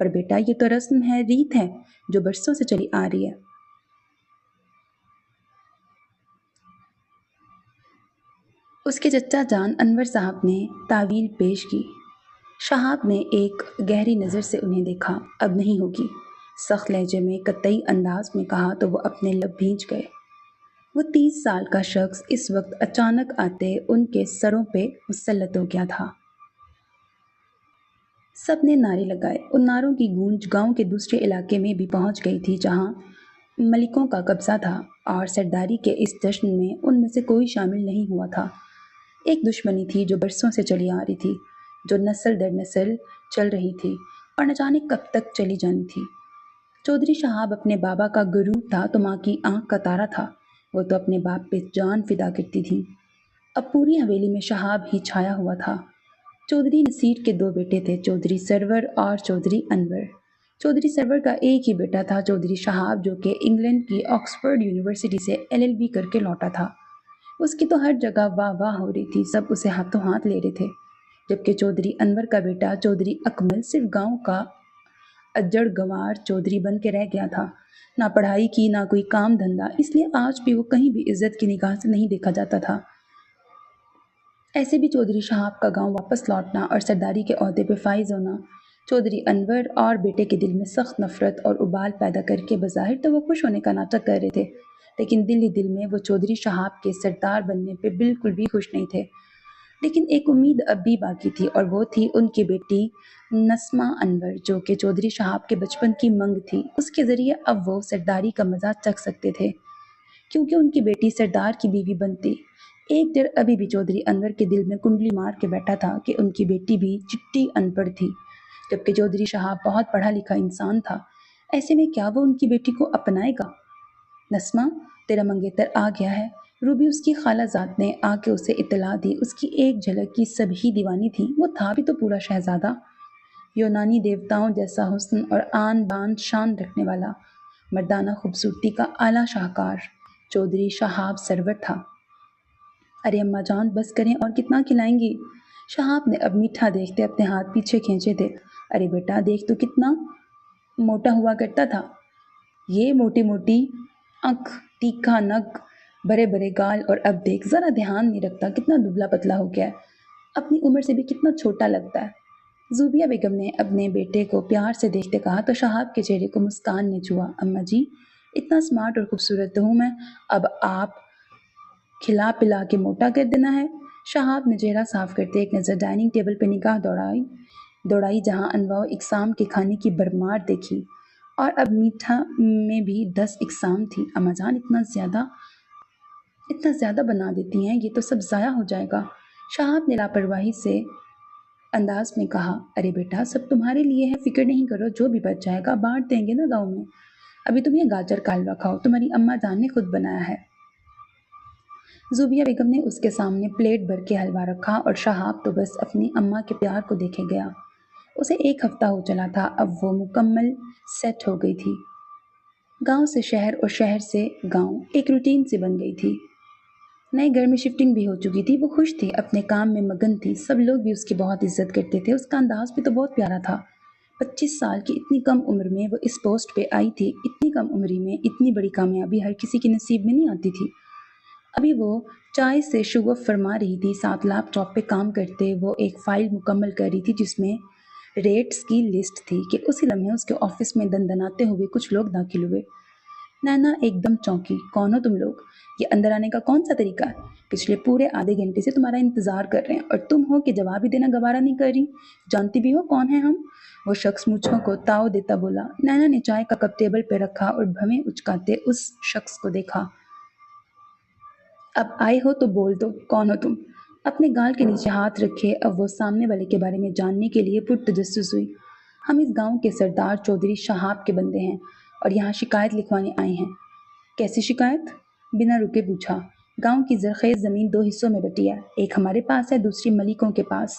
پر بیٹا یہ تو رسم ہے، ریت ہے جو برسوں سے چلی آ رہی ہے۔ اس کے چچا جان انور صاحب نے تعویل پیش کی۔ شہاب نے ایک گہری نظر سے انہیں دیکھا۔ اب نہیں ہوگی، سخت لہجے میں قطعی انداز میں کہا تو وہ اپنے لب بھینچ گئے۔ وہ 30 سال کا شخص اس وقت اچانک آتے ان کے سروں پہ مسلط ہو گیا تھا۔ سب نے نعرے لگائے۔ ان نعروں کی گونج گاؤں کے دوسرے علاقے میں بھی پہنچ گئی تھی جہاں ملکوں کا قبضہ تھا، اور سرداری کے اس جشن میں ان میں سے کوئی شامل نہیں ہوا تھا۔ ایک دشمنی تھی جو برسوں سے چلی آ رہی تھی، جو نسل در نسل چل رہی تھی اور نہ جانے کب تک چلی جانی تھی۔ چودھری شہاب اپنے بابا کا غرور تھا تو ماں کی آنکھ کا تارا تھا۔ وہ تو اپنے باپ پہ جان فدا کرتی تھی۔ اب پوری حویلی میں شہاب ہی چھایا ہوا تھا۔ چودھری نصیر کے 2 بیٹے تھے، چودھری سرور اور چودھری انور۔ چودھری سرور کا ایک ہی بیٹا تھا، چودھری شہاب، جو کہ انگلینڈ کی آکسفورڈ یونیورسٹی سے LLB کر کے لوٹا تھا۔ اس کی تو ہر جگہ واہ واہ ہو رہی تھی، سب اسے ہاتھوں ہاتھ لے رہے تھے، جبکہ چودھری انور کا بیٹا چودھری اکمل صرف گاؤں کا اجڑ گنوار چودھری بن کے رہ گیا تھا۔ نہ پڑھائی کی، نہ کوئی کام دھندا، اس لیے آج بھی وہ کہیں بھی عزت کی نگاہ سے نہیں دیکھا جاتا تھا۔ ایسے بھی چودھری شہاب کا گاؤں واپس لوٹنا اور سرداری کے عہدے پہ فائز ہونا چودھری انور اور بیٹے کے دل میں سخت نفرت اور ابال پیدا کر کے بظاہر تو وہ خوش ہونے کا ناٹک کر رہے تھے، لیکن دل ہی دل میں وہ چودھری شہاب کے سردار بننے پہ بالکل بھی خوش نہیں تھے۔ لیکن ایک امید اب بھی باقی تھی، اور وہ تھی ان کی بیٹی نسمہ انور، جو کہ چودھری شہاب کے بچپن کی منگ تھی۔ اس کے ذریعے اب وہ سرداری کا مزہ چکھ سکتے تھے، کیونکہ ان کی بیٹی سردار کی بیوی بنتی۔ ایک ڈر ابھی بھی چودھری انور کے دل میں کنڈلی مار کے بیٹھا تھا کہ ان کی بیٹی بھی چٹی ان پڑھ تھی، جبکہ چودھری شہاب بہت پڑھا لکھا انسان تھا۔ ایسے میں کیا وہ ان کی بیٹی کو اپنائے گا؟ نسمہ، تیرا منگیتر آ گیا ہے، روبی اس کی خالہ زاد نے آ کے اسے اطلاع دی۔ اس کی ایک جھلک کی سب ہی دیوانی تھی، وہ تھا بھی تو پورا شہزادہ، یونانی دیوتاؤں جیسا حسن اور آن بان شان رکھنے والا، مردانہ خوبصورتی کا اعلیٰ شاہکار چودھری شہاب سرور تھا۔ ارے اماں جان بس کریں، اور کتنا کھلائیں گی؟ شہاب نے اب میٹھا دیکھتے اپنے ہاتھ پیچھے کھینچے تھے۔ ارے بیٹا دیکھ تو کتنا موٹا ہوا کرتا تھا، یہ موٹی موٹی آنکھ، تیکھا نک، بڑے بڑے گال، اور اب دیکھ ذرا دھیان نہیں رکھتا، کتنا دبلا پتلا ہو گیا ہے، اپنی عمر سے بھی کتنا چھوٹا لگتا ہے۔ زوبیہ بیگم نے اپنے بیٹے کو پیار سے دیکھتے کہا تو شہاب کے چہرے کو مسکان نے چھوا۔ اماں جی، اتنا سمارٹ اور خوبصورت تو ہوں میں، اب آپ کھلا پلا کے موٹا کر دینا ہے؟ شہاب نے چہرہ صاف کرتے ایک نظر ڈائننگ ٹیبل پہ نگاہ دوڑائی جہاں انواع و اقسام کے کھانے کی بھرمار دیکھی، اور اب میٹھا میں بھی 10 اقسام تھی۔ اماں جان اتنا زیادہ بنا دیتی ہیں، یہ تو سب ضائع ہو جائے گا، شہاب نے لاپرواہی سے انداز میں کہا۔ ارے بیٹا سب تمہارے لیے ہے، فکر نہیں کرو، جو بھی بچ جائے گا بانٹ دیں گے نا گاؤں میں۔ ابھی تم یہ گاجر کا حلوہ کھاؤ، تمہاری اماں جان نے خود بنایا ہے۔ زوبیہ بیگم نے اس کے سامنے پلیٹ بھر کے حلوہ رکھا، اور شہاب تو بس اپنی اماں کے پیار کو دیکھے گیا۔ اسے 1 ہفتہ ہو چلا تھا، اب وہ مکمل سیٹ ہو گئی تھی۔ گاؤں سے شہر اور شہر سے گاؤں ایک روٹین سی بن گئی تھی۔ نئے گھر میں شفٹنگ بھی ہو چکی تھی، وہ خوش تھی، اپنے کام میں مگن تھی، سب لوگ بھی اس کی بہت عزت کرتے تھے، اس کا انداز بھی تو بہت پیارا تھا۔ 25 سال کی اتنی کم عمر میں وہ اس پوسٹ پہ آئی تھی، اتنی کم عمری میں اتنی بڑی کامیابی ہر کسی کے نصیب میں نہیں آتی تھی۔ ابھی وہ چائے سے شگوف فرما رہی تھی، ساتھ لیپ ٹاپ پہ کام کرتے وہ ایک فائل مکمل کر رہی تھی جس میں ریٹس کی لسٹ تھی کہ اسی لمحے اس کے آفس میں دندناتے ہوئے کچھ لوگ داخل ہوئے۔ نینا ایک دم چونکی۔ کون ہو تم لوگ؟ یہ اندر آنے کا کون سا طریقہ ہے؟ پچھلے پورے آدھے گھنٹے سے تمہارا انتظار کر رہے ہیں، اور تم ہو کہ جواب ہی دینا گوارا نہیں کر رہی؟ جانتی بھی ہو کون ہیں ہم؟ وہ شخص مونچھوں کو تاؤ دیتا بولا۔ نینا نے چائے کا کپ ٹیبل پہ رکھا اور بھویں اچکاتے اس شخص کو دیکھا۔ اب آئے ہو تو بول دو، کون ہو تم؟ اپنے گال کے نیچے ہاتھ رکھے اب وہ سامنے والے کے بارے میں جاننے کے لیے پرتجسس ہوئی۔ ہم اس گاؤں کے سردار چودھری شہاب کے بندے ہیں، اور یہاں شکایت لکھوانے آئے ہیں۔ کیسی شکایت؟ بنا رکے پوچھا۔ گاؤں کی زرخیز زمین 2 حصوں میں بٹی ہے، ایک ہمارے پاس ہے، دوسری ملکوں کے پاس۔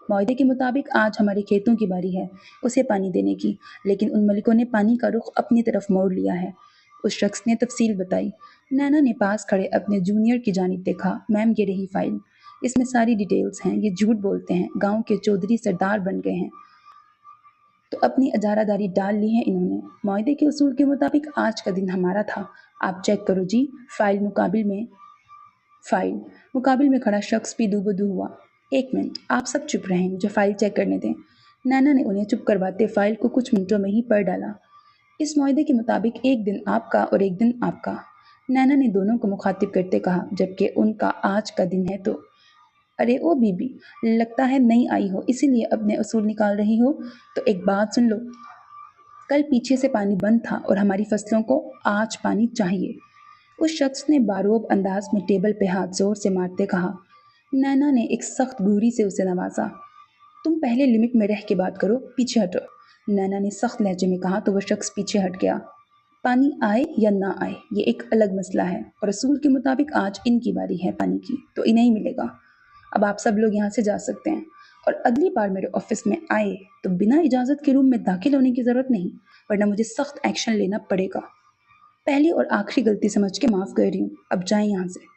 معاہدے کے مطابق آج ہمارے کھیتوں کی باری ہے اسے پانی دینے کی، لیکن ان ملکوں نے پانی کا رخ اپنی طرف موڑ لیا ہے۔ اس شخص نے تفصیل بتائی۔ نینا نے پاس کھڑے اپنے جونیئر کی جانب دیکھا۔ میم یہ رہی فائل، اس میں ساری ڈیٹیلز ہیں، یہ جھوٹ بولتے ہیں، گاؤں کے چودھری سردار بن گئے ہیں۔ تو اپنی اجارہ داری ڈال لی ہے انہوں نے۔ معاہدے کے اصول کے مطابق آج کا دن ہمارا تھا۔ آپ چیک کرو جی۔ فائل مقابل میں کھڑا شخص بھی دو بدو ہوا۔ ایک منٹ، آپ سب چپ رہیں، مجھے فائل چیک کرنے دیں۔ نینا نے انہیں چپ کرواتے فائل کو کچھ منٹوں میں ہی پڑھ ڈالا۔ اس معاہدے کے مطابق ایک دن آپ کا اور ایک دن آپ کا، نینا نے دونوں کو مخاطب کرتے کہا، جبکہ ان کا آج کا دن ہے تو۔ ارے او بی بی، لگتا ہے نہیں آئی ہو اسی لیے اپنے اصول نکال رہی ہو، تو ایک بات سن لو، کل پیچھے سے پانی بند تھا اور ہماری فصلوں کو آج پانی چاہیے۔ اس شخص نے باروب انداز میں ٹیبل پہ ہاتھ زور سے مارتے کہا۔ نینا نے ایک سخت گھوری سے اسے نوازا۔ تم پہلے لمٹ میں رہ کے بات کرو، پیچھے ہٹو، نینا نے سخت لہجے میں کہا تو وہ شخص پیچھے ہٹ گیا۔ پانی آئے یا نہ آئے یہ ایک الگ مسئلہ ہے، اور اصول کے مطابق آج ان کی باری ہے پانی کی، تو انہیں ہی ملے گا۔ اب آپ سب لوگ یہاں سے جا سکتے ہیں، اور اگلی بار میرے آفس میں آئے تو بنا اجازت کے روم میں داخل ہونے کی ضرورت نہیں، ورنہ مجھے سخت ایکشن لینا پڑے گا۔ پہلی اور آخری غلطی سمجھ کے معاف کر رہی ہوں، اب جائیں یہاں سے۔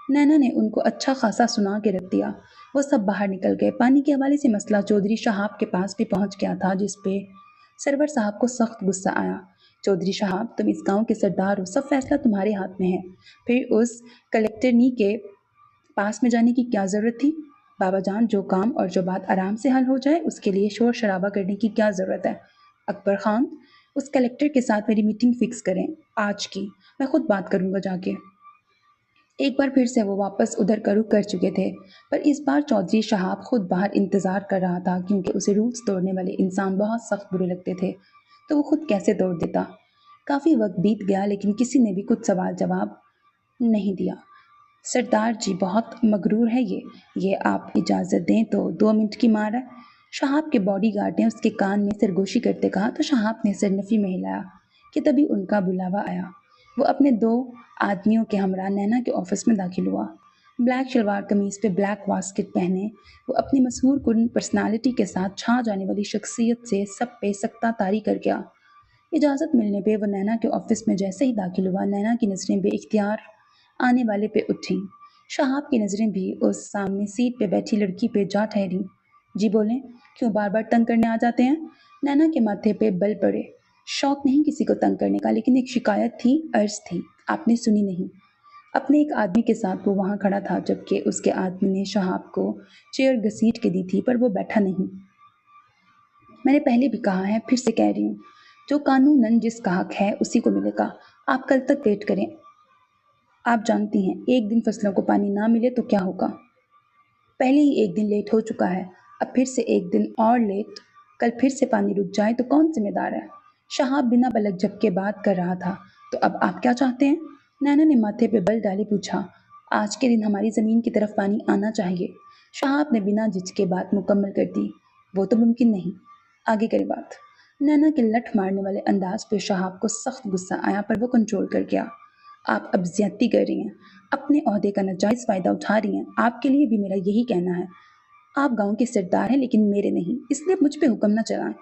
نینا نے ان کو اچھا خاصا سنا کے رکھ دیا۔ وہ سب باہر نکل گئے۔ پانی کے حوالے سے مسئلہ چودھری شہاب کے پاس بھی پہنچ گیا تھا، جس پہ سرور صاحب کو سخت غصہ آیا۔ چودھری شہاب، تم اس گاؤں کے سردار ہو، سب فیصلہ تمہارے ہاتھ میں ہے، پھر اس کلیکٹرنی کے پاس میں جانے کی کیا ضرورت تھی؟ بابا جان، جو کام اور جو بات آرام سے حل ہو جائے اس کے لیے شور شرابہ کرنے کی کیا ضرورت ہے؟ اکبر خان، اس کلیکٹر کے ساتھ میری میٹنگ فکس کریں، آج کی، میں خود بات کروں گا جا کے۔ ایک بار پھر سے وہ واپس ادھر کا رخ کر چکے تھے، پر اس بار چودھری شہاب خود باہر انتظار کر رہا تھا، کیونکہ اسے رولز توڑنے والے انسان بہت سخت برے لگتے تھے، تو وہ خود کیسے توڑ دیتا۔ کافی وقت بیت گیا لیکن کسی نے بھی کچھ سوال جواب نہیں دیا۔ سردار جی، بہت مغرور ہے یہ آپ اجازت دیں تو 2 منٹ کی مار ہے، شہاب کے باڈی گارڈ نے اس کے کان میں سرگوشی کرتے کہا، تو شہاب نے سر نفی میں ہلایا کہ تبھی ان کا بلاوا آیا۔ وہ اپنے 2 آدمیوں کے ہمراہ نینا کے آفس میں داخل ہوا۔ بلیک شلوار قمیض پہ بلیک واسکٹ پہنے وہ اپنی مسحور کن پرسنالٹی کے ساتھ چھا جانے والی شخصیت سے سب پہ سکتہ طاری کر گیا۔ اجازت ملنے پہ وہ نینا کے آفس میں جیسے ہی داخل ہوا، نینا کی نظریں بے اختیار آنے والے پہ اٹھیں۔ شہاب کی نظریں بھی اس سامنے سیٹ پہ بیٹھی لڑکی پہ جا ٹھہری۔ جی بولیں، کیوں بار بار تنگ کرنے آ جاتے ہیں؟ نینا کے ماتھے پہ بل پڑے۔ شوق نہیں کسی کو تنگ کرنے کا، لیکن ایک شکایت تھی، عرض تھی، آپ نے سنی نہیں۔ اپنے ایک آدمی کے ساتھ وہ وہاں کھڑا تھا، جبکہ اس کے آدمی نے شہاب کو چیئر گھسیٹ کے دی تھی، پر وہ بیٹھا نہیں۔ میں نے پہلے بھی کہا ہے، پھر سے کہہ رہی ہوں، جو قانوناً جس کا حق ہے اسی کو ملے گا۔ آپ کل تک ویٹ کریں۔ آپ جانتی ہیں ایک دن فصلوں کو پانی نہ ملے تو کیا ہوگا؟ پہلے ہی ایک دن لیٹ ہو چکا ہے، اب پھر سے ایک دن اور لیٹ، کل پھر سے پانی رک جائے تو کون ذمہ دار ہے؟ شہاب بنا پلک جھپکے بات کر رہا تھا۔ تو اب آپ کیا چاہتے ہیں؟ نینا نے ماتھے پہ بل ڈالے پوچھا۔ آج کے دن ہماری زمین کی طرف پانی آنا چاہیے۔ شہاب نے بنا جھجکے بات مکمل کر دی۔ وہ تو ممکن نہیں، آگے کرے بات۔ نینا کے لٹھ مارنے والے انداز پہ شہاب کو سخت غصہ آیا، پر وہ کنٹرول کر گیا۔ آپ اب زیادتی کر رہی ہیں، اپنے عہدے کا ناجائز فائدہ اٹھا رہی ہیں۔ آپ کے لیے بھی میرا یہی کہنا ہے، آپ گاؤں کے سردار ہیں لیکن میرے نہیں، اس لیے مجھ پہ حکم نہ چلائیں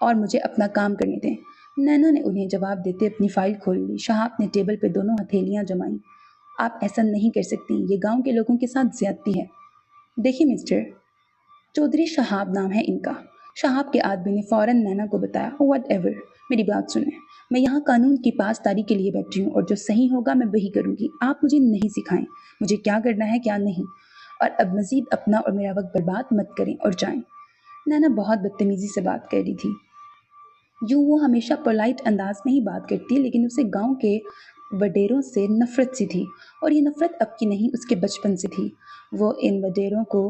اور مجھے اپنا کام کرنے دیں۔ نینا نے انہیں جواب دیتے اپنی فائل کھول لی۔ شہاب نے ٹیبل پہ دونوں ہتھیلیاں جمائیں۔ آپ ایسا نہیں کر سکتی، یہ گاؤں کے لوگوں کے ساتھ زیادتی ہے۔ دیکھیے مسٹر، چودھری شہاب نام ہے ان کا۔ شہاب کے آدمی نے فوراً نینا کو بتایا۔ واٹ ایور، میری بات سنیں، میں یہاں قانون کی پاسداری کے لیے بیٹھی ہوں، اور جو صحیح ہوگا میں وہی کروں گی۔ آپ مجھے نہیں سکھائیں مجھے کیا کرنا ہے کیا نہیں، اور اب مزید اپنا اور میرا وقت برباد مت کریں اور جائیں۔ نینا بہت بدتمیزی سے بات کر رہی تھی۔ یوں وہ ہمیشہ پولائٹ انداز میں ہی بات کرتی، لیکن اسے گاؤں کے وڈیروں سے نفرت سی تھی، اور یہ نفرت اب کی نہیں، اس کے بچپن سے تھی۔ وہ ان وڈیروں کو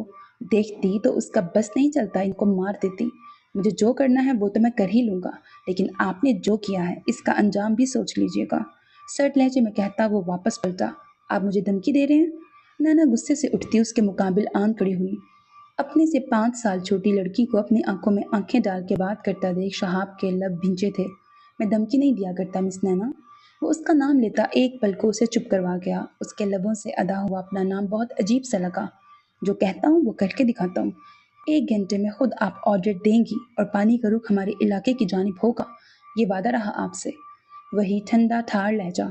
دیکھتی تو اس کا بس نہیں چلتا ان کو مار دیتی۔ مجھے جو کرنا ہے وہ تو میں کر ہی لوں گا، لیکن آپ نے جو کیا ہے اس کا انجام بھی سوچ لیجیے گا، سرد لہجے میں کہتا وہ واپس پلٹا۔ آپ مجھے دھمکی دے رہے ہیں؟ نینا غصے سے اٹھتی اس کے مقابل آن کھڑی ہوئی۔ اپنے سے 5 سال چھوٹی لڑکی کو اپنی آنکھوں میں آنکھیں ڈال کے بات کرتا دیکھ شہاب کے لب بھینچے تھے۔ میں دھمکی نہیں دیا کرتا مس نینا۔ وہ اس کا نام لیتا ایک پل کو اسے چپ کروا گیا۔ اس کے لبوں سے ادا ہوا اپنا نام بہت عجیب سا لگا۔ جو کہتا ہوں وہ کر کے دکھاتا ہوں۔ 1 گھنٹے میں خود آپ آرڈر دیں گی اور پانی کا رخ ہمارے علاقے کی جانب ہوگا، یہ وعدہ رہا آپ سے۔ وہی ٹھنڈا ٹھار لہجہ۔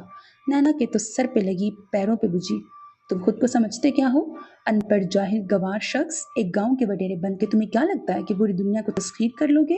نینا کے تو سر پہ لگی، پیروں پہ بجھی۔ تم خود کو سمجھتے کیا ہو؟ ان پڑھ جاہل گوار شخص، ایک گاؤں کے وڈیرے بن کے تمہیں کیا لگتا ہے کہ پوری دنیا کو تسخیر کر لو گے؟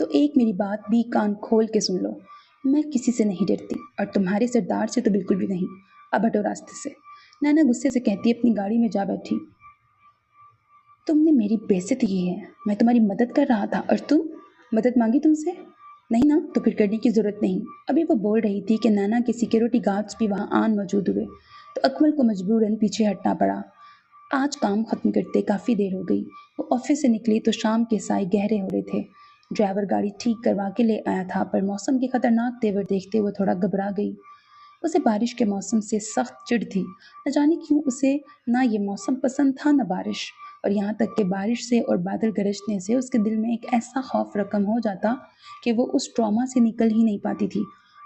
تو ایک میری بات بھی کان کھول کے سن لو، میں کسی سے نہیں ڈرتی اور تمہارے سردار سے تو بالکل بھی نہیں۔ اب ہٹو راستے سے، نینا غصے سے کہتی اپنی گاڑی میں جا بیٹھی۔ تم نے میری بےعزتی کی ہے، میں تمہاری مدد کر رہا تھا اور تم مدد مانگی تم سے؟ نہیں نا، تو پھر کرنے کی ضرورت نہیں۔ ابھی وہ بول رہی تھی کہ نینا کے سیکیورٹی گارڈز بھی وہاں آن موجود ہوئے تو اکمل کو مجبوراً پیچھے ہٹنا پڑا۔ آج کام ختم کرتے کافی دیر ہو گئی۔ وہ آفس سے نکلی تو شام کے سائے گہرے ہو رہے تھے۔ ڈرائیور گاڑی ٹھیک کروا کے لے آیا تھا پر موسم کے خطرناک تیور دیکھتے وہ تھوڑا گھبرا گئی۔ اسے بارش کے موسم سے سخت چڑ تھی، نہ جانے کیوں اسے نہ یہ موسم پسند تھا نہ بارش، اور یہاں تک کہ بارش سے اور بادل گرجنے سے اس کے دل میں ایک ایسا خوف رقم ہو جاتا کہ وہ اس ٹراما سے نکل ہی نہیں پاتی تھی۔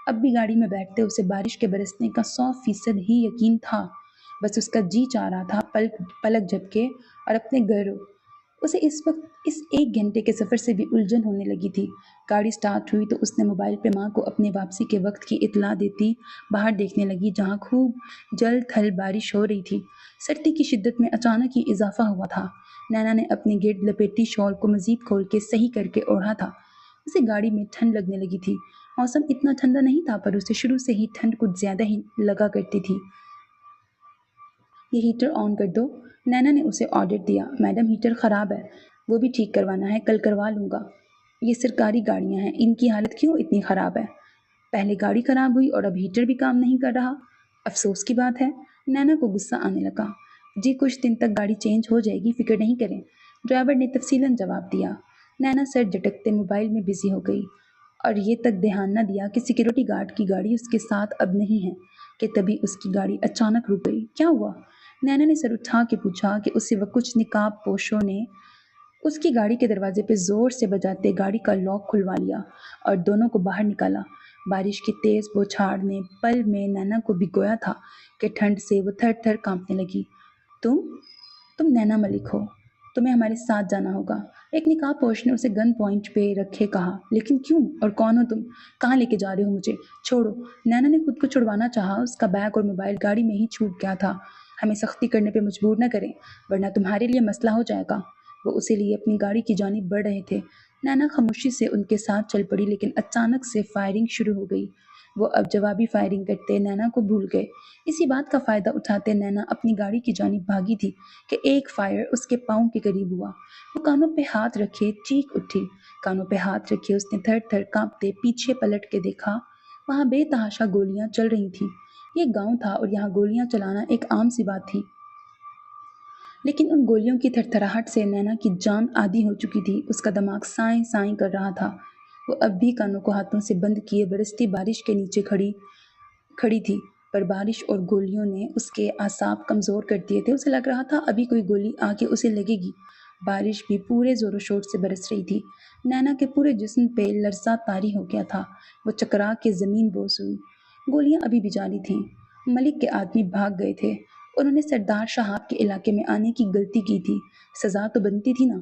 اب بھی گاڑی میں بیٹھتے اسے بارش کے برسنے کا 100% ہی یقین تھا، بس اس کا جی چاہ رہا تھا پلک جھپکے اور اپنے گھر۔ اسے اس وقت اس 1 گھنٹے کے سفر سے بھی الجھن ہونے لگی تھی۔ گاڑی سٹارٹ ہوئی تو اس نے موبائل پہ ماں کو اپنے واپسی کے وقت کی اطلاع دیتی باہر دیکھنے لگی جہاں خوب جل تھل بارش ہو رہی تھی۔ سردی کی شدت میں اچانک ہی اضافہ ہوا تھا۔ نینا نے اپنے گرد لپیٹی شال کو مزید کھول کے صحیح کر کے اوڑھا تھا۔ اسے گاڑی میں ٹھنڈ لگنے لگی تھی۔ موسم اتنا ٹھنڈا نہیں تھا پر اسے شروع سے ہی ٹھنڈ کچھ زیادہ ہی لگا کرتی تھی۔ یہ ہیٹر آن کر دو، نینا نے اسے آرڈر دیا۔ میڈم ہیٹر خراب ہے، وہ بھی ٹھیک کروانا ہے، کل کروا لوں گا۔ یہ سرکاری گاڑیاں ہیں، ان کی حالت کیوں اتنی خراب ہے؟ پہلے گاڑی خراب ہوئی اور اب ہیٹر بھی کام نہیں کر رہا، افسوس کی بات ہے۔ نینا کو غصہ آنے لگا۔ جی کچھ دن تک گاڑی چینج ہو جائے گی، فکر نہیں کریں، ڈرائیور نے تفصیلاً جواب دیا۔ نینا سر جھٹکتے موبائل میں بزی ہو گئی اور یہ تک دھیان نہ دیا کہ سیکیورٹی گارڈ کی گاڑی اس کے ساتھ اب نہیں ہے کہ تبھی اس کی گاڑی اچانک رک گئی۔ کیا ہوا؟ نینا نے سر اٹھا کے پوچھا کہ اسے وہ کچھ نقاب پوشوں نے اس کی گاڑی کے دروازے پہ زور سے بجاتے گاڑی کا لاک کھلوا لیا اور دونوں کو باہر نکالا۔ بارش کی تیز بوچھاڑ نے پل میں نینا کو بھگویا تھا کہ ٹھنڈ سے وہ تھر تھر کانپنے لگی۔ تم نینا ملک ہو، تمہیں ہمارے ساتھ جانا ہوگا، ایک نقاب پوش نے اسے گن پوائنٹ پہ رکھے کہا۔ لیکن کیوں اور کون ہو تم؟ کہاں لے کے جا رہے ہو مجھے؟ چھوڑو۔ نینا نے خود کو چھڑوانا چاہا، اس کا بیگ اور موبائل گاڑی میں ہی چھوٹ گیا تھا۔ ہمیں سختی کرنے پہ مجبور نہ کریں ورنہ تمہارے لیے مسئلہ ہو جائے گا۔ وہ اسے لیے اپنی گاڑی کی جانب بڑھ رہے تھے۔ نینا خاموشی سے ان کے ساتھ چل پڑی لیکن اچانک سے فائرنگ شروع ہو گئی۔ وہ اب جوابی فائرنگ کرتے نینا کو بھول گئے۔ اسی بات کا فائدہ اٹھاتے نینا اپنی گاڑی کی جانب بھاگی تھی کہ ایک فائر اس کے پاؤں کے قریب ہوا۔ وہ کانوں پہ ہاتھ رکھے چیخ اٹھی۔ کانوں پہ ہاتھ رکھے اس نے تھر تھر کانپتے پیچھے پلٹ کے دیکھا، وہاں بے تحاشا گولیاں چل رہی تھیں۔ یہ گاؤں تھا اور یہاں گولیاں چلانا ایک عام سی بات تھی، لیکن ان گولیوں کی تھرتھراہٹ سے نینا کی جان عادی ہو چکی تھی۔ اس کا دماغ سائیں سائیں کر رہا تھا۔ وہ اب بھی کانوں کو ہاتھوں سے بند کیے برستی بارش کے نیچے کھڑی تھی، پر بارش اور گولیوں نے اس کے اعصاب کمزور کر دیے تھے۔ اسے لگ رہا تھا ابھی کوئی گولی آ کے اسے لگے گی۔ بارش بھی پورے زور و شور سے برس رہی تھی۔ نینا کے پورے جسم پہ لرزہ طاری ہو گیا تھا۔ وہ چکرا کے زمین بوس ہوئی۔ گولیاں ابھی بھی جاری تھیں۔ ملک کے آدمی بھاگ گئے تھے۔ انہوں نے سردار شہاب کے علاقے میں آنے کی غلطی کی تھی، سزا تو بنتی تھی نا۔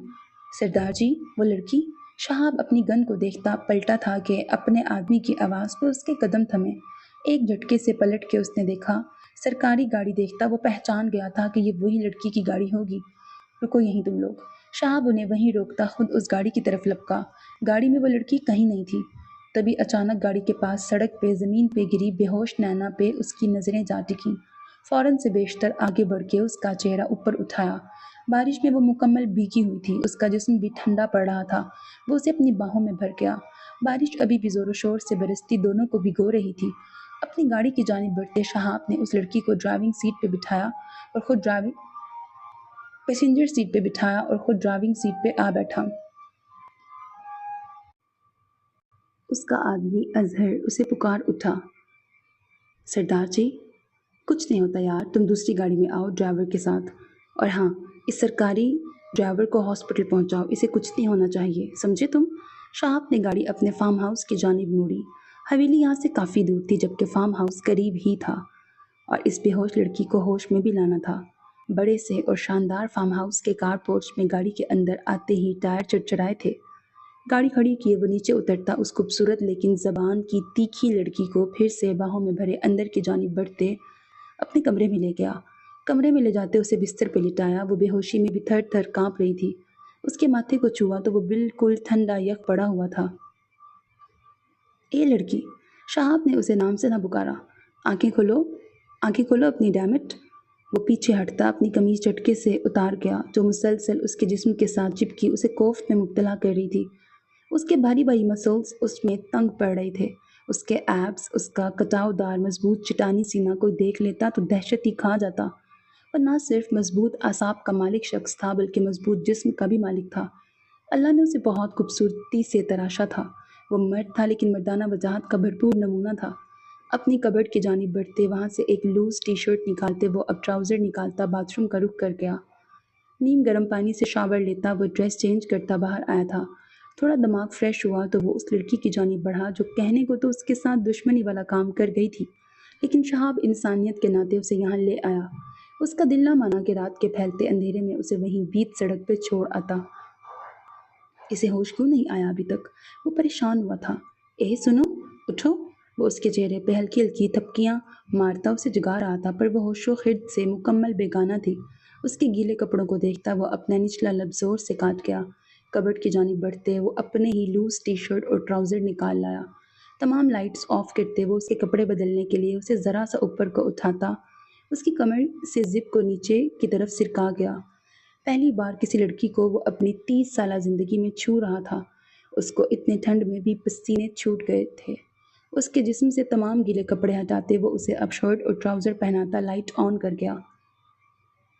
سردار جی، وہ لڑکی؟ شہاب اپنی گن کو دیکھتا پلٹا تھا کہ اپنے آدمی کی آواز پہ اس کے قدم تھمے۔ ایک جھٹکے سے پلٹ کے اس نے دیکھا، سرکاری گاڑی دیکھتا وہ پہچان گیا تھا کہ یہ وہی لڑکی کی گاڑی ہوگی۔ رکو یہیں تم لوگ۔ شہاب انہیں وہیں روکتا خود اس گاڑی کی طرف لپکا۔ گاڑی میں وہ لڑکی کہیں نہیں تھی۔ تبھی اچانک گاڑی کے پاس سڑک پہ زمین پہ گری بے ہوش نینا پہ اس کی نظریں جا ٹکیں۔ فوراً سے بیشتر آگے بڑھ کے اس کا چہرہ اوپر اٹھایا۔ بارش میں وہ مکمل بھیگی ہوئی تھی، اس کا جسم بھی ٹھنڈا پڑ رہا تھا۔ وہ اسے اپنی باہوں میں بھر گیا۔ بارش ابھی بھی زور و شور سے برستی دونوں کو بھگو رہی تھی۔ اپنی گاڑی کی جانب بڑھتے شہاب نے اس لڑکی کو ڈرائیونگ سیٹ پہ بٹھایا اور خود پیسنجر سیٹ پہ بٹھایا اور خود ڈرائیونگ سیٹ پہ آ بیٹھا۔ اس کا آدمی اظہر اسے پکار اٹھا، سردار جی؟ کچھ نہیں ہوتا یار، تم دوسری گاڑی میں آؤ ڈرائیور کے ساتھ، اور ہاں اس سرکاری ڈرائیور کو ہاسپٹل پہنچاؤ، اسے کچھ نہیں ہونا چاہیے، سمجھے تم؟ شہاب نے گاڑی اپنے فارم ہاؤس کی جانب موڑی۔ حویلی یہاں سے کافی دور تھی جبکہ فارم ہاؤس قریب ہی تھا اور اس بے ہوش لڑکی کو ہوش میں بھی لانا تھا۔ بڑے سے اور شاندار فارم ہاؤس کے کار پورچ میں گاڑی کے اندر آتے ہی ٹائر چڑچڑائے تھے۔ گاڑی کھڑی کیے وہ نیچے اترتا اس خوبصورت لیکن زبان کی تیکھی لڑکی کو پھر سے باہوں میں بھرے اندر کی جانب بڑھتے اپنے کمرے میں لے گیا۔ کمرے میں لے جاتے اسے بستر پہ لٹایا۔ وہ بے ہوشی میں بھی تھر تھر کانپ رہی تھی۔ اس کے ماتھے کو چھوا تو وہ بالکل ٹھنڈا یک پڑا ہوا تھا۔ اے لڑکی، شہاب نے اسے نام سے نہ پکارا۔ آنکھیں کھولو، آنکھیں کھولو اپنی ڈیمٹ۔ وہ پیچھے ہٹتا اپنی قمیض چٹکے سے اتار گیا جو مسلسل اس کے جسم کے ساتھ چپکی اسے کوفت میں مبتلا کر رہی تھی۔ اس کے بھاری بھاری مسلز اس میں تنگ پڑ رہے تھے۔ اس کے ایبس، اس کا کٹاؤ دار مضبوط چٹانی سینہ کوئی دیکھ لیتا تو دہشت ہی کھا جاتا۔ اور نہ صرف مضبوط اعصاب کا مالک شخص تھا بلکہ مضبوط جسم کا بھی مالک تھا۔ اللہ نے اسے بہت خوبصورتی سے تراشا تھا۔ وہ مرد تھا لیکن مردانہ وجاہت کا بھرپور نمونہ تھا۔ اپنی کبرٹ کی جانب بڑھتے وہاں سے ایک لوز ٹی شرٹ نکالتے وہ اب ٹراؤزر نکالتا باتھ روم کا رخ کر گیا۔ نیم گرم پانی سے شاور لیتا وہ ڈریس چینج کرتا باہر آیا تھا۔ تھوڑا دماغ فریش ہوا تو وہ اس لڑکی کی جانب بڑھا جو کہنے کو تو اس کے ساتھ دشمنی والا کام کر گئی تھی، لیکن شہاب انسانیت کے ناطے اسے یہاں لے آیا۔ اس کا دل نہ مانا کہ رات کے پھیلتے اندھیرے میں اسے وہیں بیچ سڑک پہ چھوڑ آتا۔ اسے ہوش کیوں نہیں آیا ابھی تک؟ وہ پریشان ہوا تھا۔ اے سنو، اٹھو۔ وہ اس کے چہرے پہ ہلکی ہلکی تھپکیاں مارتا اسے جگا رہا تھا پر وہ ہوش و خرد سے مکمل بیگانہ تھی۔ اس کے گیلے کپڑوں کو دیکھتا وہ اپنا نچلا لب زور سے کاٹ گیا۔ کبرٹ کی جانب بڑھتے وہ اپنے ہی لوز ٹی شرٹ اور ٹراؤزر نکال لایا۔ تمام لائٹس آف کرتے وہ اس کے کپڑے بدلنے کے لیے اسے ذرا سا اوپر کو اٹھاتا۔ اس کی کمر سے زپ کو نیچے کی طرف سرکا گیا۔ پہلی بار کسی لڑکی کو وہ اپنی 30 سالہ زندگی میں چھو رہا تھا۔ اس کو اتنے ٹھنڈ میں بھی پسینے چھوٹ گئے تھے۔ اس کے جسم سے تمام گیلے کپڑے ہٹاتے وہ اسے اب شرٹ اور ٹراؤزر پہناتا لائٹ آن کر گیا۔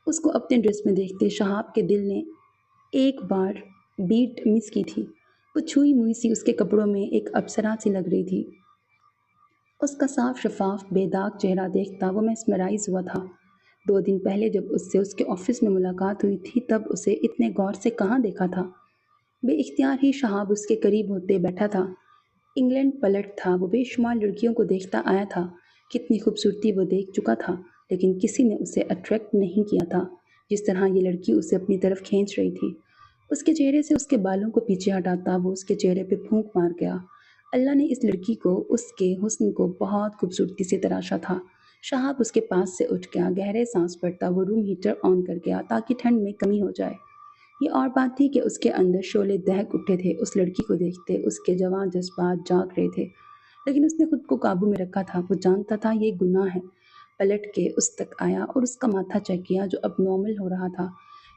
اس کو اپنے ڈریس میں دیکھتے شہاب کے دل نے ایک بار بیٹ مس کی تھی۔ وہ چھوئی موئی سی اس کے کپڑوں میں ایک اپسرا سی لگ رہی تھی۔ اس کا صاف شفاف بے داغ چہرہ دیکھتا وہ میسمرائز ہوا تھا۔ 2 دن پہلے جب اس سے اس کے آفس میں ملاقات ہوئی تھی تب اسے اتنے غور سے کہاں دیکھا تھا۔ بے اختیار ہی شہاب اس کے قریب ہوتے بیٹھا تھا۔ انگلینڈ پلٹ تھا، وہ بے شمار لڑکیوں کو دیکھتا آیا تھا۔ کتنی خوبصورتی وہ دیکھ چکا تھا لیکن کسی نے اسے اٹریکٹ نہیں کیا تھا جس طرح یہ لڑکی اسے اپنی طرف کھینچ رہی تھی۔ اس کے چہرے سے اس کے بالوں کو پیچھے ہٹاتا وہ اس کے چہرے پہ پھونک مار گیا۔ اللہ نے اس لڑکی کو اس کے حسن کو بہت خوبصورتی سے تراشا تھا۔ شہاب اس کے پاس سے اٹھ گیا، گہرے سانس پڑتا وہ روم ہیٹر آن کر گیا تاکہ ٹھنڈ میں کمی ہو جائے۔ یہ اور بات تھی کہ اس کے اندر شعلے دہک اٹھے تھے اس لڑکی کو دیکھتے، اس کے جوان جذبات جاگ رہے تھے، لیکن اس نے خود کو قابو میں رکھا تھا۔ وہ جانتا تھا یہ گناہ ہے۔ پلٹ کے اس تک آیا اور اس کا ماتھا چیک کیا جو اب نارمل ہو رہا تھا۔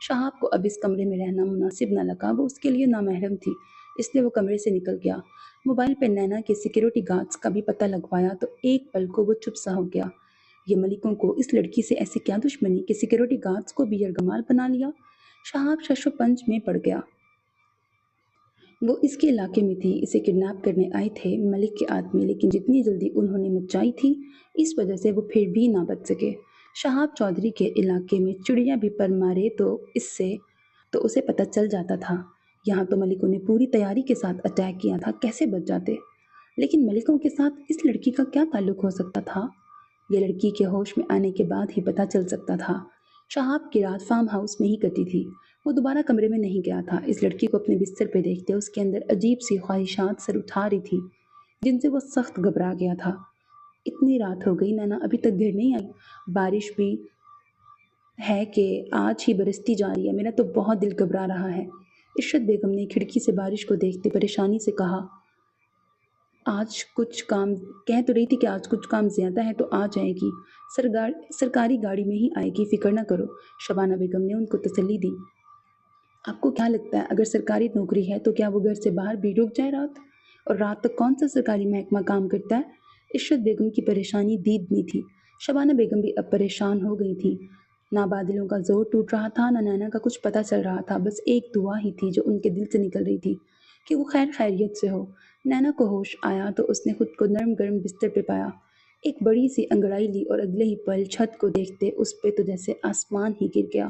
شہاب کو اب اس کمرے میں رہنا مناسب نہ لگا، وہ اس کے لیے نامحرم تھی، اس لیے وہ کمرے سے نکل گیا۔ موبائل پہ نینا کے سیکیورٹی گارڈز کا بھی پتہ لگوایا تو ایک پل کو وہ چپ سا ہو گیا۔ یہ ملکوں کو اس لڑکی سے ایسی کیا دشمنی کہ سیکیورٹی گارڈز کو بھی یرغمال بنا لیا؟ شہاب شش و پنج میں پڑ گیا۔ وہ اس کے علاقے میں تھی، اسے کڈنیپ کرنے آئے تھے ملک کے آدمی، لیکن جتنی جلدی انہوں نے مچائی تھی اس وجہ سے وہ پھر بھی نہ بچ سکے۔ شہاب چودھری کے علاقے میں چڑیا بھی پر مارے تو اسے پتہ چل جاتا تھا۔ یہاں تو ملکوں نے پوری تیاری کے ساتھ اٹیک کیا تھا، کیسے بچ جاتے؟ لیکن ملکوں کے ساتھ اس لڑکی کا کیا تعلق ہو سکتا تھا؟ یہ لڑکی کے ہوش میں آنے کے بعد ہی پتہ چل سکتا تھا۔ شہاب کی رات فارم ہاؤس میں ہی کٹی تھی۔ وہ دوبارہ کمرے میں نہیں گیا تھا۔ اس لڑکی کو اپنے بستر پہ دیکھتے اس کے اندر عجیب سی خواہشات سر اٹھا رہی تھی جن سے وہ سخت گھبرا گیا تھا۔ اتنی رات ہو گئی، نینا ابھی تک گھر نہیں آئی؟ بارش بھی ہے کہ آج ہی برستی جا رہی ہے، میرا تو بہت دل گھبرا رہا ہے۔ عشرت بیگم نے کھڑکی سے بارش کو دیکھتے پریشانی سے کہا۔ آج کچھ کام کہہ تو رہی تھی کہ آج کچھ کام زیادہ ہے تو آ جائے گی، سرکاری گاڑی میں ہی آئے گی، فکر نہ کرو۔ شبانہ بیگم نے ان کو تسلی دی۔ آپ کو کیا لگتا ہے اگر سرکاری نوکری ہے تو کیا وہ گھر سے باہر بھی رک جائے رات؟ اور رات تک کون سا سرکاری محکمہ کام کرتا ہے؟ عشرت بیگم کی پریشانی دیدنی تھی۔ شبانہ بیگم بھی اب پریشان ہو گئی تھی۔ نہ بادلوں کا زور ٹوٹ رہا تھا نہ نینا کا کچھ پتہ چل رہا تھا، بس ایک دعا ہی تھی جو ان کے دل سے نکل رہی تھی کہ وہ خیریت سے ہو۔ نینا کو ہوش آیا تو اس نے خود کو نرم گرم بستر پہ پایا، ایک بڑی سی انگڑائی لی اور اگلے ہی پل چھت کو دیکھتے اس پہ تو جیسے آسمان ہی گر گیا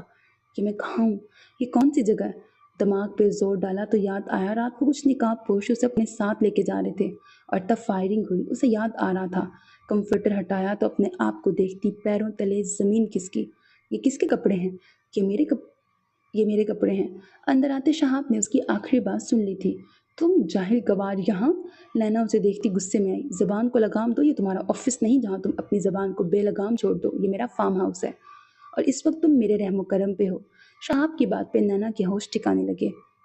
کہ میں کہاں ہوں، یہ کون سی جگہ ہے؟ دماغ پہ زور ڈالا تو یاد آیا رات کو کچھ نقاب پوش اسے اپنے ساتھ لے کے جا رہے تھے اور تب فائرنگ ہوئی۔ اسے یاد آ رہا تھا۔ کمفرٹر ہٹایا تو اپنے آپ کو دیکھتی پیروں تلے زمین کھسکی۔ یہ کس کے کپڑے ہیں؟ یہ میرے کپڑے ہیں۔ اندر آتے شہاب نے اس کی آخری بات سن لی تھی۔ تم جاہل گوار یہاں؟ نینا اسے دیکھتی غصے میں آئی۔ زبان کو لگام دو، یہ تمہارا آفس نہیں جہاں تم اپنی زبان کو بے لگام چھوڑ دو، یہ میرا فارم ہاؤس ہے اور اس وقت تم میرے رحم و کرم پہ ہو۔ شہاب کی بات پہ نینا کے ہوش ٹھکانے لگے۔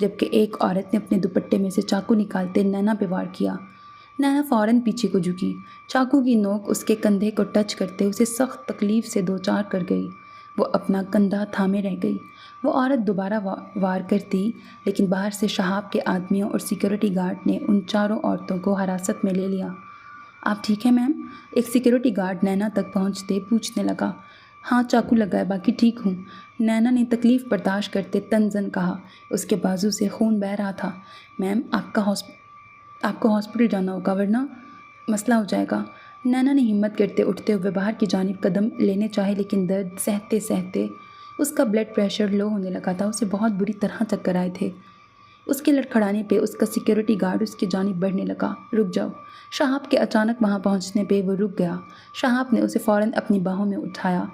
جبکہ ایک عورت نے اپنے دوپٹے میں سے چاقو نکالتے نینا پہ وار کیا۔ نینا فوراً پیچھے کو جھکی، چاقو کی نوک اس کے کندھے کو ٹچ کرتے اسے سخت تکلیف سے دوچار کر گئی۔ وہ اپنا کندھا تھامے رہ گئی۔ وہ عورت دوبارہ وار کرتی، لیکن باہر سے شہاب کے آدمیوں اور سیکیورٹی گارڈ نے ان چاروں عورتوں کو حراست میں لے لیا۔ آپ ٹھیک ہیں میم؟ ایک سیکیورٹی گارڈ نینا تک پہنچتے پوچھنے لگا۔ ہاں چاقو لگا ہے، باقی ٹھیک ہوں، نینا نے تکلیف برداشت کرتے تنزن کہا۔ اس کے بازو سے خون بہہ رہا تھا۔ میم آپ کو ہاسپٹل جانا ہوگا ورنہ مسئلہ ہو جائے گا۔ نینا نے ہمت کرتے اٹھتے ہوئے باہر کی جانب قدم لینے چاہے، لیکن درد سہتے سہتے اس کا بلڈ پریشر لو ہونے لگا تھا۔ اسے بہت بری طرح چکر آئے تھے۔ اس کے لڑکھڑانے پہ اس کا سیکیورٹی گارڈ اس کی جانب بڑھنے لگا۔ رک جاؤ۔ شہاب کے اچانک وہاں پہنچنے پہ وہ رک گیا۔ شہاب نے اسے فوراً اپنی باہوں میں اٹھایا۔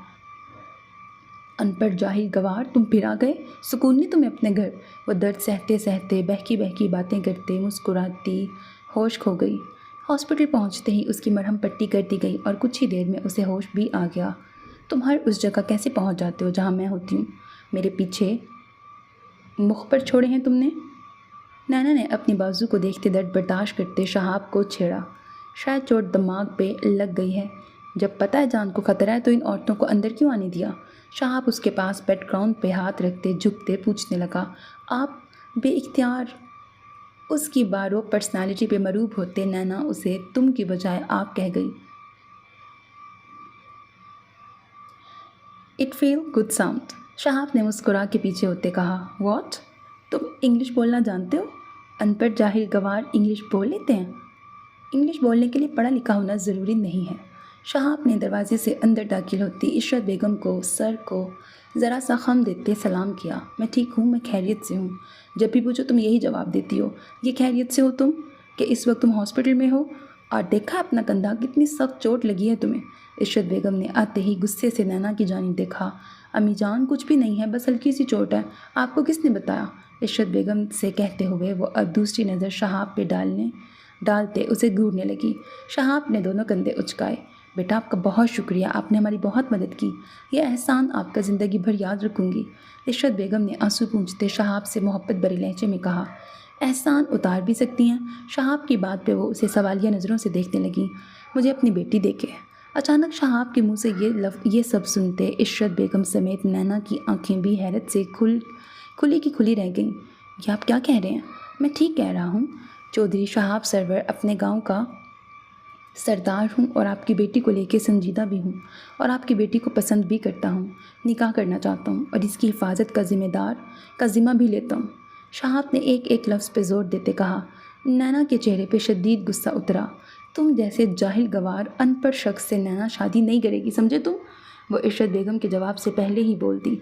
ان پڑھ جاہل گوار، تم پھر آ گئے؟ سکون نہیں تمہیں اپنے گھر؟ وہ درد سہتے سہتے بہکی بہکی باتیں کرتے مسکراتی ہوش کھو گئی۔ ہاسپٹل پہنچتے ہی اس کی مرہم پٹی کر دی گئی اور کچھ ہی دیر میں اسے ہوش بھی آ گیا۔ تم ہر اس جگہ کیسے پہنچ جاتے ہو جہاں میں ہوتی ہوں؟ میرے پیچھے مخبر چھوڑے ہیں تم نے؟ نینا نے اپنی بازو کو دیکھتے درد برداشت کرتے شہاب کو چھیڑا۔ شاید چوٹ دماغ پہ لگ گئی ہے۔ جب پتہ ہے جان کو خطرہ ہے تو ان عورتوں کو اندر کیوں آنے دیا؟ شہاب اس کے پاس بیڈ گراؤنڈ پہ ہاتھ رکھتے جھکتے پوچھنے لگا۔ آپ بے اختیار اس کی بارو پرسنالٹی پہ مروب ہوتے نینا اسے تم کی بجائے آپ کہہ گئی۔ اٹ فیل گڈ ساؤنڈ، شہاب نے مسکرا کے پیچھے ہوتے کہا۔ واٹ؟ تم انگلش بولنا جانتے ہو؟ ان پڑھ جاہل گوار انگلش بول لیتے ہیں؟ انگلش بولنے کے لیے پڑھا لکھا ہونا ضروری نہیں ہے۔ شہاب نے دروازے سے اندر داخل ہوتی عشرت بیگم کو سر کو ذرا سا خم دیتے سلام کیا۔ میں ٹھیک ہوں، میں خیریت سے ہوں۔ جب بھی پوچھو تم یہی جواب دیتی ہو، یہ خیریت سے ہو تم کہ اس وقت تم ہاسپٹل میں ہو؟ اور دیکھا اپنا کندھا، کتنی سخت چوٹ لگی ہے تمہیں؟ عشرت بیگم نے آتے ہی غصے سے نینا کی جانب دیکھا۔ امی جان کچھ بھی نہیں ہے، بس ہلکی سی چوٹ ہے، آپ کو کس نے بتایا؟ عشرت بیگم سے کہتے ہوئے وہ اب دوسری نظر شہاب پہ ڈالتے اسے گھورنے لگی۔ شہاب نے دونوں کندھے اچکائے۔ بیٹا آپ کا بہت شکریہ، آپ نے ہماری بہت مدد کی، یہ احسان آپ کا زندگی بھر یاد رکھوں گی۔ عشرت بیگم نے آنسو پونچھتے شہاب سے محبت بھرے لہجے میں کہا۔ احسان اتار بھی سکتی ہیں؟ شہاب کی بات پہ وہ اسے سوالیہ نظروں سے دیکھنے لگی۔ مجھے اپنی بیٹی دیکھے۔ اچانک شہاب کے منہ سے یہ سب سنتے عشرت بیگم سمیت نینا کی آنکھیں بھی حیرت سے کھلی کی کھلی رہ گئیں۔ یہ آپ کیا کہہ رہے ہیں؟ میں ٹھیک کہہ رہا ہوں چودھری شہاب سرور، اپنے گاؤں کا سردار ہوں اور آپ کی بیٹی کو لے کے سنجیدہ بھی ہوں، اور آپ کی بیٹی کو پسند بھی کرتا ہوں، نکاح کرنا چاہتا ہوں اور اس کی حفاظت کا ذمہ بھی لیتا ہوں۔ شہاب نے ایک ایک لفظ پہ زور دیتے کہا۔ نینا کے چہرے پہ شدید غصہ اترا۔ تم جیسے جاہل گوار ان پڑھ شخص سے نینا شادی نہیں کرے گی، سمجھے تم؟ وہ عشرت بیگم کے جواب سے پہلے ہی بول دی۔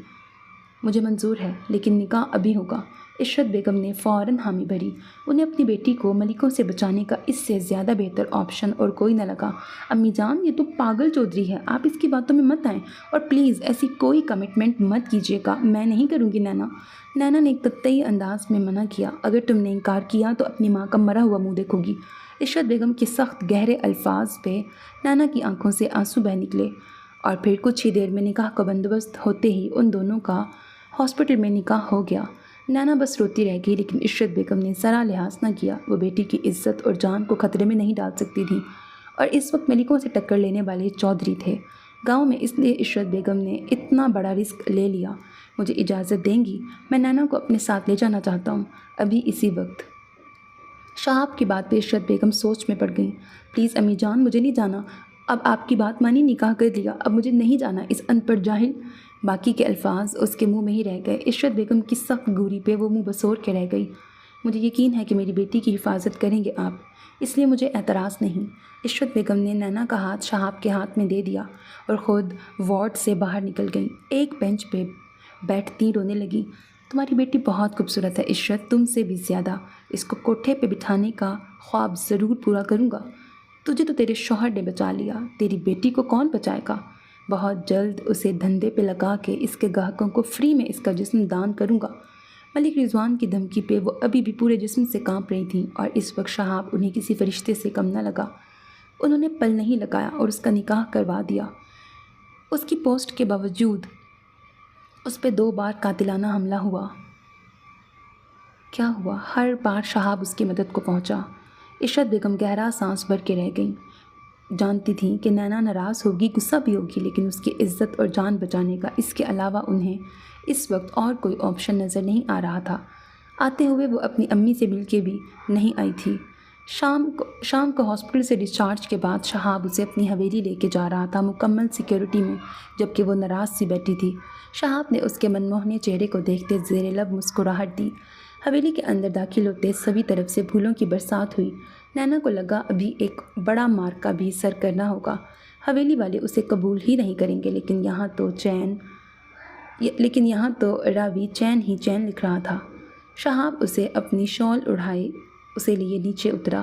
مجھے منظور ہے، لیکن نکاح ابھی ہوگا۔ عشرت بیگم نے فوراً حامی بھری۔ انہیں اپنی بیٹی کو ملکوں سے بچانے کا اس سے زیادہ بہتر آپشن اور کوئی نہ لگا۔ امی جان یہ تو پاگل چودھری ہے، آپ اس کی باتوں میں مت آئیں، اور پلیز ایسی کوئی کمٹمنٹ مت کیجیے گا، میں نہیں کروں گی نینا۔ نینا نے ایک قطعی انداز میں منع کیا۔ اگر تم نے انکار کیا تو اپنی ماں کا مرا ہوا منہ دیکھو گی۔ عشرت بیگم کے سخت گہرے الفاظ پہ نینا کی آنکھوں سے آنسو بہہ نکلے، اور پھر کچھ ہی دیر میں نکاح کا بندوبست ہوتے ہی ان دونوں کا ہاسپٹل میں نکاح ہو گیا۔ نینا بس روتی رہ گئی، لیکن عشرت بیگم نے ذرا لحاظ نہ کیا۔ وہ بیٹی کی عزت اور جان کو خطرے میں نہیں ڈال سکتی تھی، اور اس وقت ملکوں سے ٹکر لینے والے چودھری تھے گاؤں میں، اس لیے عشرت بیگم نے اتنا بڑا رسک لے لیا۔ مجھے اجازت دیں گی؟ میں نینا کو اپنے ساتھ لے جانا چاہتا ہوں، ابھی اسی وقت۔ شہاب کی بات پہ عشرت بیگم سوچ میں پڑ گئیں۔ پلیز امی جان مجھے نہیں جانا، اب آپ کی بات مانی، نکاح کر لیا، اب مجھے نہیں جانا اس ان پڑھ جاہل۔ باقی کے الفاظ اس کے منہ میں ہی رہ گئے۔ عشرت بیگم کی سخت گوری پہ وہ منہ بسور کے رہ گئی۔ مجھے یقین ہے کہ میری بیٹی کی حفاظت کریں گے آپ، اس لیے مجھے اعتراض نہیں۔ عشرت بیگم نے نینا کا ہاتھ شہاب کے ہاتھ میں دے دیا اور خود وارڈ سے باہر نکل گئیں۔ ایک بینچ پہ بیٹھتی رونے لگی۔ تمہاری بیٹی بہت خوبصورت ہے عشرت، تم سے بھی زیادہ۔ اس کو کوٹھے پہ بٹھانے کا خواب ضرور پورا کروں گا۔ تجھے تو تیرے شوہر نے بچا لیا، تیری بیٹی کو کون بچائے گا؟ بہت جلد اسے دھندے پہ لگا کے اس کے گاہکوں کو فری میں اس کا جسم دان کروں گا۔ ملک رضوان کی دھمکی پہ وہ ابھی بھی پورے جسم سے کانپ رہی تھیں، اور اس وقت شہاب انہیں کسی فرشتے سے کم نہ لگا۔ انہوں نے پل نہیں لگایا اور اس کا نکاح کروا دیا۔ اس کی پوسٹ کے باوجود اس پہ 2 بار قاتلانہ حملہ ہوا۔ کیا ہوا؟ ہر بار شہاب اس کی مدد کو پہنچا۔ عشرت بیگم گہرا سانس بھر کے رہ گئیں۔ جانتی تھیں کہ نینا ناراض ہوگی، غصہ بھی ہوگی، لیکن اس کی عزت اور جان بچانے کا اس کے علاوہ انہیں اس وقت اور کوئی آپشن نظر نہیں آ رہا تھا۔ آتے ہوئے وہ اپنی امی سے مل کے بھی نہیں آئی تھی۔ شام کو ہاسپٹل سے ڈسچارج کے بعد شہاب اسے اپنی حویلی لے کے جا رہا تھا، مکمل سیکیورٹی میں، جبکہ وہ ناراض سی بیٹھی تھی۔ شہاب نے اس کے منموہنے چہرے کو دیکھتے زیر لب مسکراہٹ دی۔ حویلی کے اندر داخل ہوتے سبھی طرف سے پھولوں کی برسات ہوئی۔ نینا کو لگا ابھی ایک بڑا مارکا بھی سر کرنا ہوگا۔ حویلی والے اسے قبول ہی نہیں کریں گے، لیکن یہاں تو راوی چین ہی چین لکھ رہا تھا۔ شہاب اسے اپنی شال اڑھائے اسے لیے نیچے اترا۔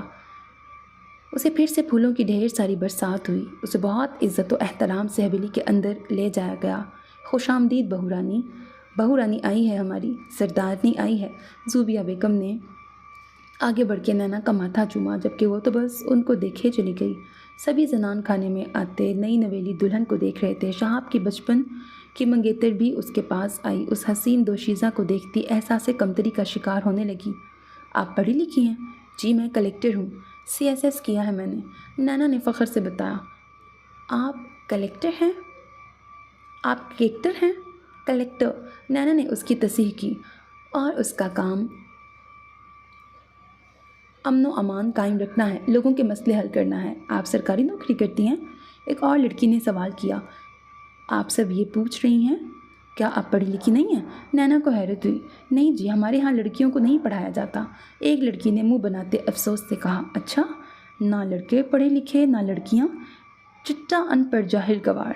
اسے پھر سے پھولوں کی ڈھیر ساری برسات ہوئی۔ اسے بہت عزت و احترام سے حویلی کے اندر لے جایا گیا۔ خوش آمدید بہو رانی۔ بہو رانی آئی ہے ہماری، سردارنی آئی ہے۔ زوبیہ بیگم نے آگے بڑھ کے نینا کا ماتھا چوما، جبکہ وہ تو بس ان کو دیکھے چلی گئی۔ سبھی زنان خانے میں آتے نئی نویلی دلہن کو دیکھ رہے تھے۔ شہاب کی بچپن کی منگیتر بھی اس کے پاس آئی۔ اس حسین دوشیزہ کو دیکھتی احساس کمتری کا شکار ہونے لگی۔ آپ پڑھی لکھی ہیں؟ جی میں کلیکٹر ہوں، CSS کیا ہے میں نے، نینا نے فخر سے بتایا۔ آپ کلیکٹر ہیں؟ آپ کلیکٹر ہیں؟ کلیکٹر، نینا نے اس کی تصحیح کی، اور اس کا کام امن و امان قائم رکھنا ہے، لوگوں کے مسئلے حل کرنا ہے۔ آپ سرکاری نوکری کرتی ہیں؟ ایک اور لڑکی نے سوال کیا۔ آپ سب یہ پوچھ رہی ہیں؟ کیا آپ پڑھی لکھی نہیں ہیں؟ نینا کو حیرت ہوئی۔ نہیں جی، ہمارے ہاں لڑکیوں کو نہیں پڑھایا جاتا، ایک لڑکی نے منہ بناتے افسوس سے کہا۔ اچھا، نہ لڑکے پڑھے لکھے نہ لڑکیاں، چٹا ان پڑھ جاہل گوار۔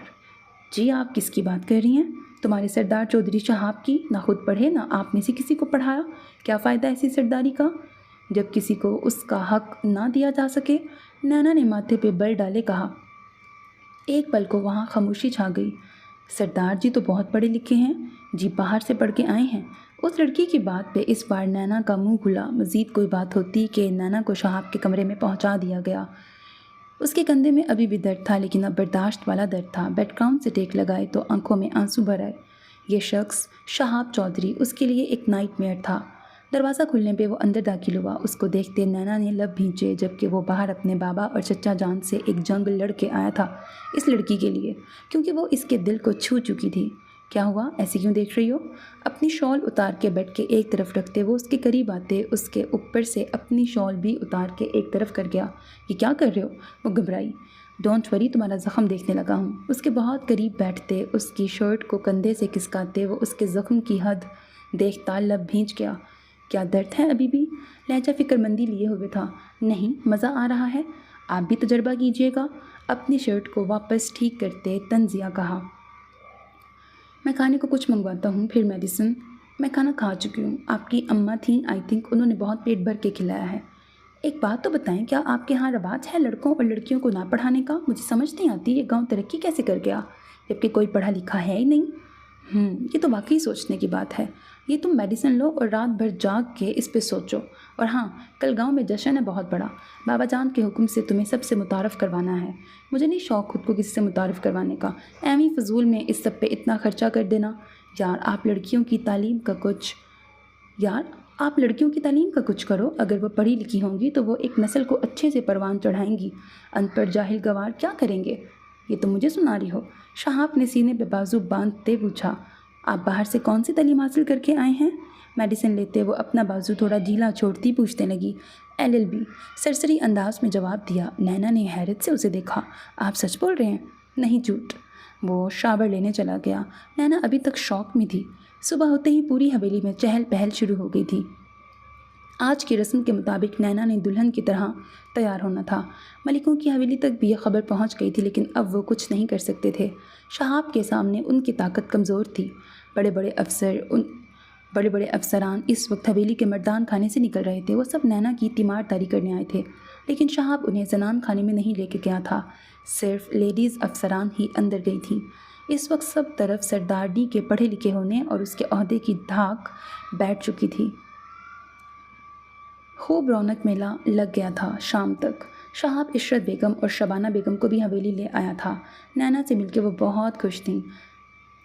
جی آپ کس کی بات کر رہی ہیں؟ تمہارے سردار چودھری شہاب کی؟ نہ خود پڑھے نہ آپ میں سے کسی کو پڑھایا، کیا فائدہ ایسی سرداری کا جب کسی کو اس کا حق نہ دیا جا سکے؟ نینا نے ماتھے پہ بل ڈالے کہا۔ ایک پل کو وہاں خاموشی چھا گئی۔ سردار جی تو بہت پڑھے لکھے ہیں جی، باہر سے پڑھ کے آئے ہیں۔ اس لڑکی کی بات پہ اس بار نینا کا منہ کھلا۔ مزید کوئی بات ہوتی کہ نینا کو شہاب کے کمرے میں پہنچا دیا گیا۔ اس کے کندھے میں ابھی بھی درد تھا، لیکن اب برداشت والا درد تھا۔ بیڈ گراؤنڈ سے ٹیک لگائے تو آنکھوں میں آنسو بھر آئے۔ یہ شخص شہاب چودھری اس کے لیے ایک نائٹ میئر تھا۔ دروازہ کھلنے پہ وہ اندر داخل ہوا۔ اس کو دیکھتے نینا نے لب بھینچے، جبکہ وہ باہر اپنے بابا اور چچا جان سے ایک جنگ لڑ کے آیا تھا اس لڑکی کے لیے، کیونکہ وہ اس کے دل کو چھو چکی تھی۔ کیا ہوا؟ ایسے کیوں دیکھ رہی ہو؟ اپنی شال اتار کے بیڈ کے ایک طرف رکھتے وہ اس کے قریب آتے اس کے اوپر سے اپنی شال بھی اتار کے ایک طرف کر گیا۔ یہ کیا کر رہے ہو؟ وہ گھبرائی۔ ڈونٹ وری، تمہارا زخم دیکھنے لگا ہوں۔ اس کے بہت قریب بیٹھتے اس کی شرٹ کو کندھے سے کھسکاتے وہ اس کے زخم کی حد دیکھتا لب بھینچ گیا۔ کیا درد ہے ابھی بھی؟ لہجہ فکر مندی لیے ہوئے تھا۔ نہیں، مزہ آ رہا ہے، آپ بھی تجربہ کیجیے گا۔ اپنی شرٹ کو واپس ٹھیک کرتے تنزیہ کہا۔ میں کھانے کو کچھ منگواتا ہوں، پھر میڈیسن۔ میں کھانا کھا چکی ہوں، آپ کی اماں تھیں، آئی تھنک انہوں نے بہت پیٹ بھر کے کھلایا ہے۔ ایک بات تو بتائیں، کیا آپ کے ہاں رواج ہے لڑکوں اور لڑکیوں کو نہ پڑھانے کا؟ مجھے سمجھ نہیں آتی یہ گاؤں ترقی کیسے کر گیا جبکہ کوئی پڑھا لکھا ہے ہی نہیں۔ یہ تو واقعی سوچنے کی بات ہے۔ یہ تم میڈیسن لو اور رات بھر جاگ کے اس پہ سوچو۔ اور ہاں، کل گاؤں میں جشن ہے بہت بڑا، بابا جان کے حکم سے تمہیں سب سے متعارف کروانا ہے۔ مجھے نہیں شوق خود کو کسی سے متعارف کروانے کا، ایویں فضول میں اس سب پہ اتنا خرچہ کر دینا۔ آپ لڑکیوں کی تعلیم کا کچھ کرو۔ اگر وہ پڑھی لکھی ہوں گی تو وہ ایک نسل کو اچھے سے پروان چڑھائیں گی۔ ان پڑھ جاہل گوار کیا کریں گے؟ یہ تم مجھے سنا رہی ہو؟ شہاب نے سینے پہ بازو باندھتے پوچھا۔ آپ باہر سے کون سی تعلیم حاصل کر کے آئے ہیں؟ میڈیسن لیتے وہ اپنا بازو تھوڑا ڈھیلا چھوڑتی پوچھنے لگی۔ LLB، سرسری انداز میں جواب دیا۔ نینا نے حیرت سے اسے دیکھا۔ آپ سچ بول رہے ہیں؟ نہیں جھوٹ۔ وہ شاور لینے چلا گیا۔ نینا ابھی تک شوق میں تھی۔ صبح ہوتے ہی پوری حویلی میں چہل پہل شروع ہو گئی تھی۔ آج کی رسم کے مطابق نینا نے دلہن کی طرح تیار ہونا تھا۔ ملکوں کی حویلی تک بھی یہ خبر پہنچ گئی تھی، لیکن اب وہ کچھ نہیں کر سکتے تھے۔ شہاب کے سامنے ان کی طاقت کمزور تھی۔ بڑے بڑے افسران اس وقت حویلی کے مردان خانے سے نکل رہے تھے۔ وہ سب نینا کی تیمارداری کرنے آئے تھے، لیکن شہاب انہیں زنان خانے میں نہیں لے کے گیا تھا۔ صرف لیڈیز افسران ہی اندر گئی تھیں۔ اس وقت سب طرف سردارنی کے پڑھے لکھے ہونے اور اس کے عہدے کی دھاک بیٹھ چکی تھی۔ خوب رونق میلہ لگ گیا تھا۔ شام تک شہاب عشرت بیگم اور شبانہ بیگم کو بھی حویلی لے آیا تھا۔ نینا سے مل کے وہ بہت خوش تھیں۔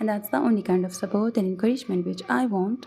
and that's the only kind of support and encouragement which I want